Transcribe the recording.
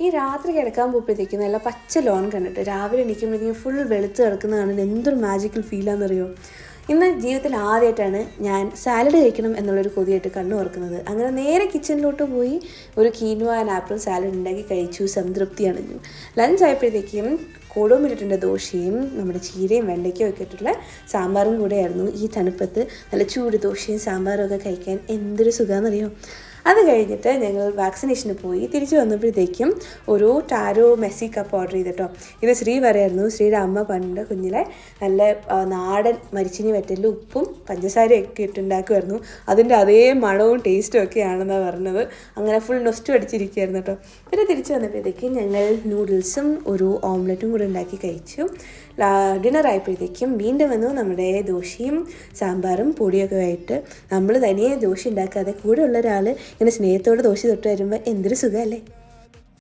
ഈ രാത്രി കിടക്കാൻ പോകുമ്പോഴത്തേക്കും നല്ല പച്ച ലോൺ കണ്ടിട്ട് രാവിലെ എണീക്കുമ്പോഴത്തേക്കും ഫുൾ വെളുത്ത് കിടക്കുന്ന കാണുന്നത് എന്തൊരു മാജിക്കൽ ഫീലാണെന്നറിയോ. ഇന്ന് ജീവിതത്തിൽ ആദ്യമായിട്ടാണ് ഞാൻ സാലഡ് കഴിക്കണം എന്നുള്ളൊരു കൊതിയായിട്ട് കണ്ണു ഓർക്കുന്നത്. അങ്ങനെ നേരെ കിച്ചണിലോട്ട് പോയി ഒരു കീനുവ ആൻഡ് ആപ്പിൾ സാലഡ് ഉണ്ടാക്കി കഴിച്ചു. സംതൃപ്തിയാണ്. ലഞ്ച് ആയപ്പോഴത്തേക്കും കൊടുമിട്ടിട്ടുണ്ട് ദോശയും നമ്മുടെ ചീരയും വെണ്ടയ്ക്കും ഒക്കെ ഇട്ടിട്ടുള്ള സാമ്പാറും കൂടെയായിരുന്നു. ഈ തണുപ്പത്ത് നല്ല ചൂട് ദോശയും സാമ്പാറും ഒക്കെ കഴിക്കാൻ എന്തൊരു സുഖമാണെന്നറിയോ. അത് കഴിഞ്ഞിട്ട് ഞങ്ങൾ വാക്സിനേഷന് പോയി തിരിച്ചു വന്നപ്പോഴത്തേക്കും ഒരു ടാരോ മെസ്സി കപ്പ് ഓർഡർ ചെയ്തിട്ടോ. ഇത് ശ്രീ പറയായിരുന്നു. ശ്രീയുടെ അമ്മ പണ്ട് കുഞ്ഞിലെ നല്ല നാടൻ മരിച്ചിനി വെറ്റലിൽ ഉപ്പും പഞ്ചസാരയും ഒക്കെ ഇട്ടുണ്ടാക്കുമായിരുന്നു. അതിൻ്റെ അതേ മണവും ടേസ്റ്റും ഒക്കെയാണെന്നാണ് പറഞ്ഞത്. അങ്ങനെ ഫുൾ നൊസ്റ്റു അടിച്ചിരിക്കുകയായിരുന്നു കേട്ടോ. പിന്നെ തിരിച്ചു വന്നപ്പോഴത്തേക്കും ഞങ്ങൾ നൂഡിൽസും ഒരു ഓംലെറ്റും കൂടെ ഉണ്ടാക്കി കഴിച്ചു. ഡിന്നർ ആയപ്പോഴത്തേക്കും വീണ്ടും വന്നു നമ്മുടെ ദോശയും സാമ്പാറും പൊടിയൊക്കെ ആയിട്ട്. നമ്മൾ തനിയെ ദോശ ഉണ്ടാക്കാതെ കൂടെ ഉള്ള ഒരാൾ ഇങ്ങനെ സ്നേഹത്തോടെ ദോശ തൊട്ട് വരുമ്പോൾ എന്തൊരു സുഖമല്ലേ.